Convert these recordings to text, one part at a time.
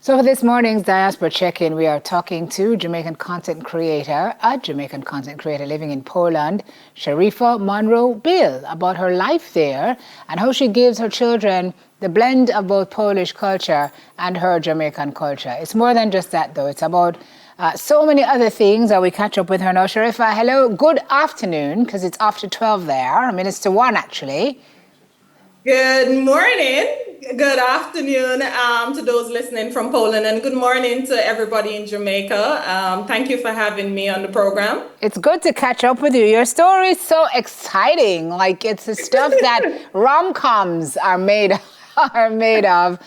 So for this morning's Diaspora Check-In, we are talking to a Jamaican content creator living in Poland, Sherifa Monroe Bill, about her life there and how she gives her children the blend of both Polish culture and her Jamaican culture. It's more than just that, though. It's about so many other things that we catch up with her now. Sherifa, hello, good afternoon, because it's after 12 there. I mean, it's to 1, actually. Good morning, good afternoon to those listening from Poland, and good morning to everybody in Jamaica. Thank you for having me on the program. It's good to catch up with you. Your story is so exciting. Like, it's the stuff that rom-coms are made of.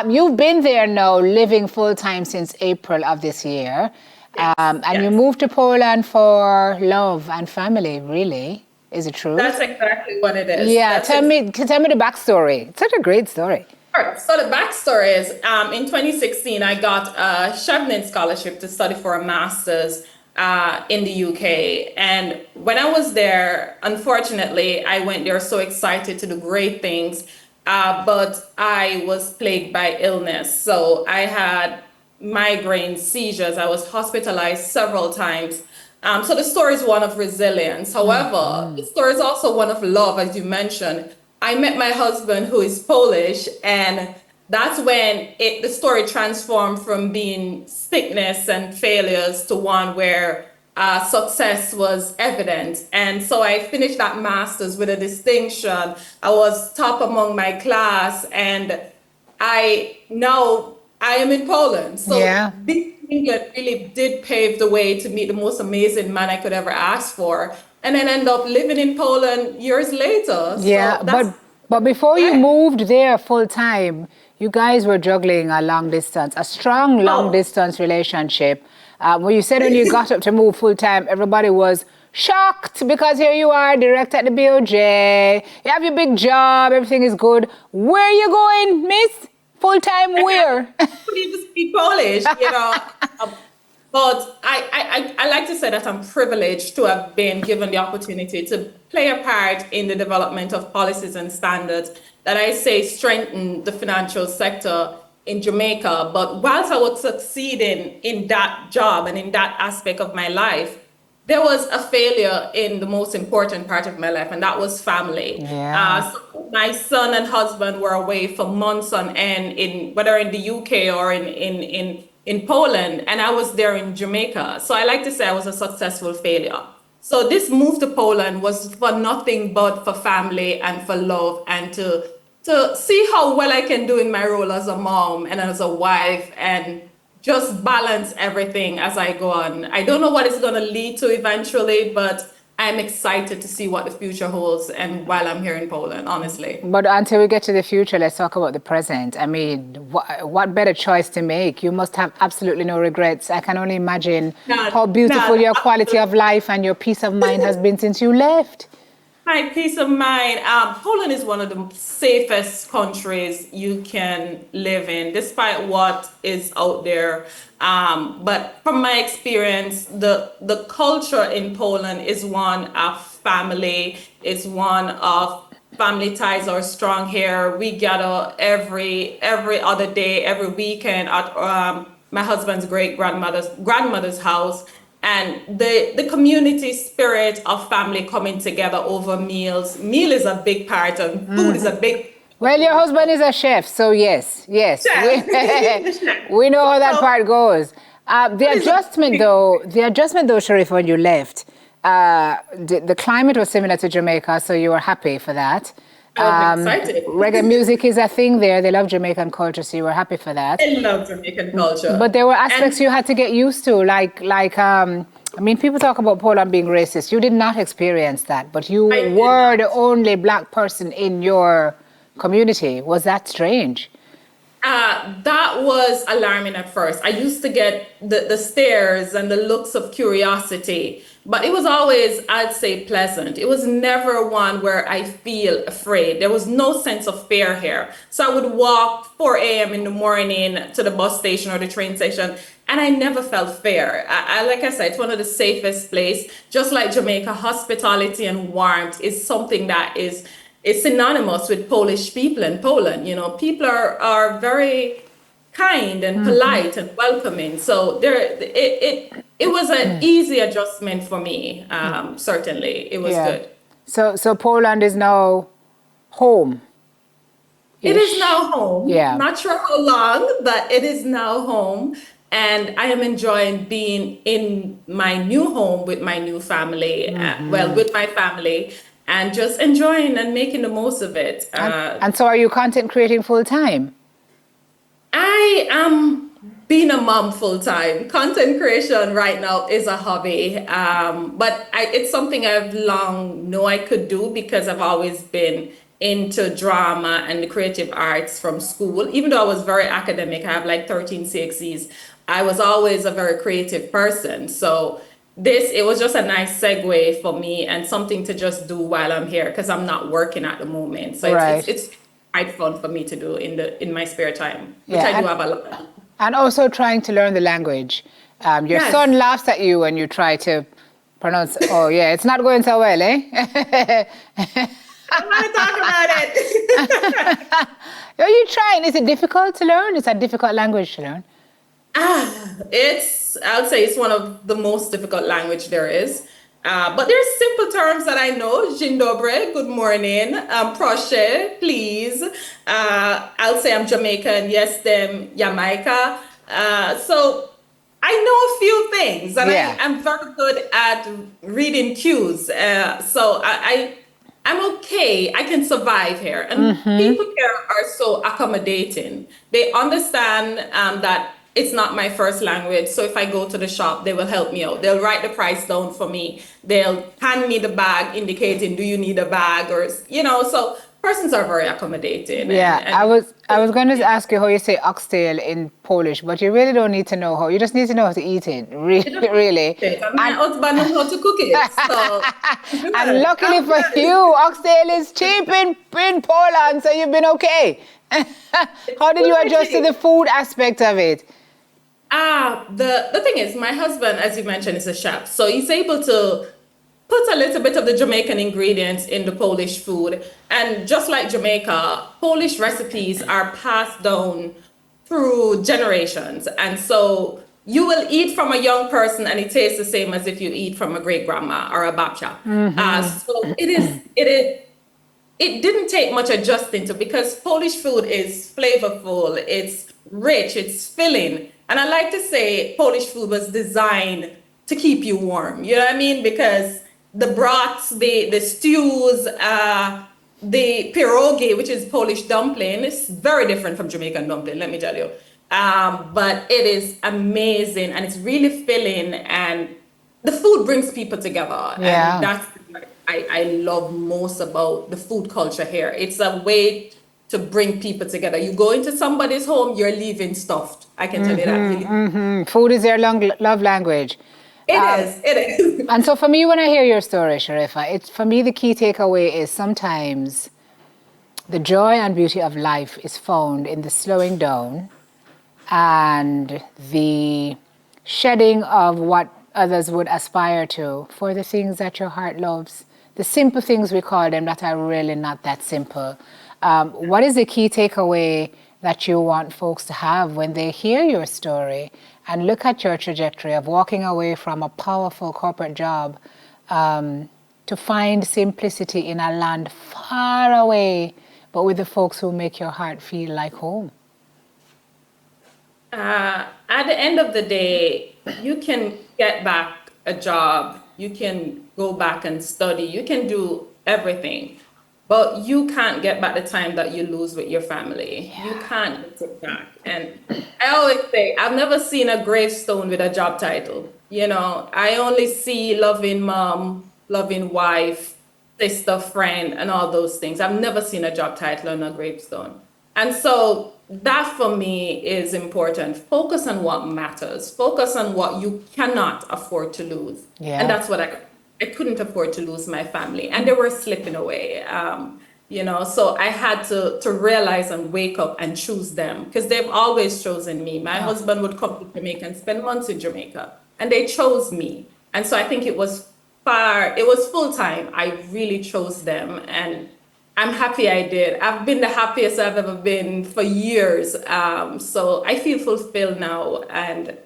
You've been there now, living full-time since April of this year. And you moved to Poland for love and family, really. Is it true? That's exactly what it is. Yeah, tell me the backstory. It's such a great story. So the backstory is, in 2016, I got a Chevening scholarship to study for a master's in the UK. And when I was there, unfortunately, I went there so excited to do great things, but I was plagued by illness. So I had migraine seizures. I was hospitalized several times. So the story is one of resilience. However, the story is also one of love, as you mentioned. I met my husband, who is Polish, and that's when the story transformed from being sickness and failures to one where success was evident. And so I finished that master's with a distinction. I was top among my class, and I am in Poland. So Yeah. England really did pave the way to meet the most amazing man I could ever ask for, and then end up living in Poland years later. Yeah, So but before you moved there full time, you guys were juggling a strong long distance relationship. When you said when you got up to move full time, everybody was shocked because here you are, director at the BOJ, you have your big job, everything is good. Where are you going, miss? Full time where? I couldn't even speak Polish, but I like to say that I'm privileged to have been given the opportunity to play a part in the development of policies and standards that I say strengthen the financial sector in Jamaica. But whilst I was succeeding in that job and in that aspect of my life, there was a failure in the most important part of my life, and that was family. Yeah. So my son and husband were away for months on end, whether in the UK or in Poland, and I was there in Jamaica. So I like to say I was a successful failure. So this move to Poland was for nothing but for family and for love, and to see how well I can do in my role as a mom and as a wife, and just balance everything as I go on. I don't know what it's going to lead to eventually, but I'm excited to see what the future holds, and while I'm here in Poland, honestly. But until we get to the future, let's talk about the present. I mean, what better choice to make? You must have absolutely no regrets. I can only imagine how beautiful your quality of life and your peace of mind has been since you left. My peace of mind. Poland is one of the safest countries you can live in, despite what is out there. But from my experience, the culture in Poland is one of family. It's one of family ties are strong here. We gather every other day, every weekend at my husband's great grandmother's house. And the community spirit of family coming together over meals. Meal is a big part, and food is a big. Well, your husband is a chef, so yes. We know how that part goes. The adjustment though, Sherifa, when you left, the climate was similar to Jamaica, so you were happy for that. I was excited. Reggae music is a thing there. They love Jamaican culture, so you were happy for that. I love Jamaican culture. But there were aspects you had to get used to, like I mean, people talk about Poland being racist. You did not experience that, but you were the only Black person in your community. Was that strange? That was alarming at first. I used to get the stares and the looks of curiosity, but it was always, I'd say, pleasant. It was never one where I feel afraid. There was no sense of fear here. So I would walk 4 a.m. in the morning to the bus station or the train station, and I never felt fear. Like I said, it's one of the safest places. Just like Jamaica, hospitality and warmth is something that is synonymous with Polish people in Poland. People are very kind and polite and welcoming. So it was an easy adjustment for me. Certainly, it was Yeah. good. So Poland is now home It is ish. now home. Yeah. Not sure how long, but it is now home. And I am enjoying being in my new home with my new family, with my family, and just enjoying and making the most of it. And so are you content creating full time? I am being a mom full time. Content creation right now is a hobby, but it's something I've long know I could do because I've always been into drama and the creative arts from school. Even though I was very academic, I have like 13 CXCs. I was always a very creative person. So it was just a nice segue for me and something to just do while I'm here because I'm not working at the moment. So Right. it's quite fun for me to do in my spare time, which Yeah. I do have a lot of. And also trying to learn the language. Your Yes, son laughs at you when you try to pronounce, oh, yeah, it's not going so well, eh? I don't want to talk about it. Are you trying? Is it difficult to learn? It's a difficult language to learn. I'll say it's one of the most difficult language there is. But there's simple terms that I know. Dzień dobry, good morning. Proszę, please. I'll say I'm Jamaican. Yes, them Jamaica. So I know a few things, and Yeah. I'm very good at reading cues. I'm okay. I can survive here, and people here are so accommodating. They understand that it's not my first language. So if I go to the shop, they will help me out. They'll write the price down for me. They'll hand me the bag, indicating, "Do you need a bag?" Or so persons are very accommodating. Yeah, And I was going to ask you how you say oxtail in Polish, but you really don't need to know how. You just need to know how to eat it, really, really. and my And husband knows how to cook it. So and good. luckily I'm for good. you, oxtail is cheap in Poland, so you've been okay. How did you adjust to the food aspect of it? The thing is, my husband, as you mentioned, is a chef, so he's able to put a little bit of the Jamaican ingredients in the Polish food. And just like Jamaica, Polish recipes are passed down through generations, and so you will eat from a young person, and it tastes the same as if you eat from a great grandma or a babcha. So it didn't take much adjusting to because Polish food is flavorful, it's rich, it's filling. And I like to say Polish food was designed to keep you warm. You know what I mean? Because the broths, the stews, the pierogi, which is Polish dumpling, is very different from Jamaican dumpling, let me tell you. But it is amazing and it's really filling and the food brings people together. And Yeah. that's what I love most about the food culture here. It's a way to bring people together. You go into somebody's home, you're leaving stuffed. I can tell you that really. Food is their love language. It is. It is. And so for me, when I hear your story, Sherifa, it's for me the key takeaway is sometimes the joy and beauty of life is found in the slowing down and the shedding of what others would aspire to for the things that your heart loves. The simple things we call them that are really not that simple. What is the key takeaway that you want folks to have when they hear your story and look at your trajectory of walking away from a powerful corporate job to find simplicity in a land far away, but with the folks who make your heart feel like home? At the end of the day, you can get back a job, you can go back and study, you can do everything, but you can't get back the time that you lose with your family. Yeah. You can't get it back. And I always say, I've never seen a gravestone with a job title. I only see loving mom, loving wife, sister, friend, and all those things. I've never seen a job title on a gravestone. And so that for me is important. Focus on what matters. Focus on what you cannot afford to lose. Yeah. And that's what I couldn't afford to lose my family. And they were slipping away. So I had to realize and wake up and choose them because they've always chosen me. My husband would come to Jamaica and spend months in Jamaica, and they chose me. And so I think it was full time. I really chose them, and I'm happy I did. I've been the happiest I've ever been for years. So I feel fulfilled now and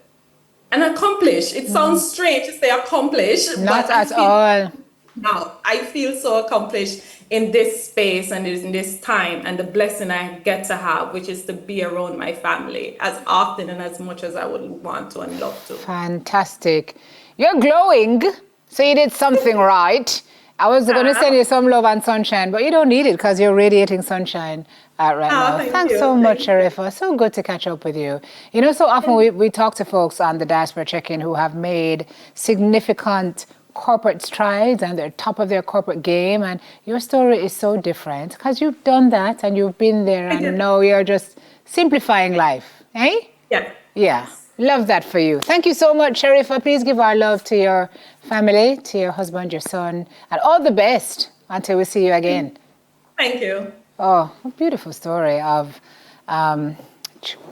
accomplished. It sounds strange to say accomplished, but Not at all. now I feel so accomplished in this space and in this time and the blessing I get to have, which is to be around my family as often and as much as I would want to and love to. Fantastic. You're glowing, so you did something right. I was going to send you some love and sunshine, but you don't need it because you're radiating sunshine right now. Thank Thanks you. so much, Thank you. Sherifa. So good to catch up with you. You know, so often we talk to folks on the Diaspora Check-In who have made significant corporate strides and they're top of their corporate game, and your story is so different because you've done that and you've been there, I and did. now you're just simplifying life, eh? Yeah. Yeah, love that for you. Thank you so much, Sherifa. Please give our love to your family, to your husband, your son, and all the best until we see you again. Thank you. Oh, a beautiful story of,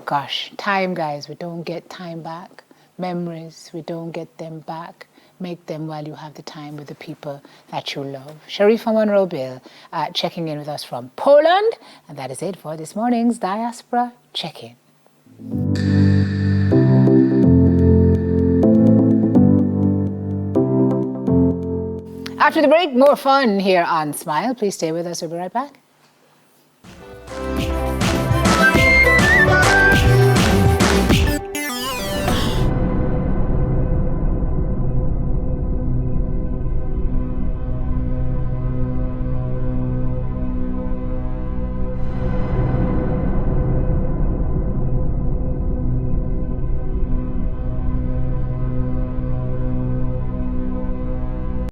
gosh, time, guys. We don't get time back. Memories, we don't get them back. Make them while you have the time with the people that you love. Sherifa Monroe Bill checking in with us from Poland. And that is it for this morning's Diaspora Check-In. After the break, more fun here on Smile. Please stay with us. We'll be right back.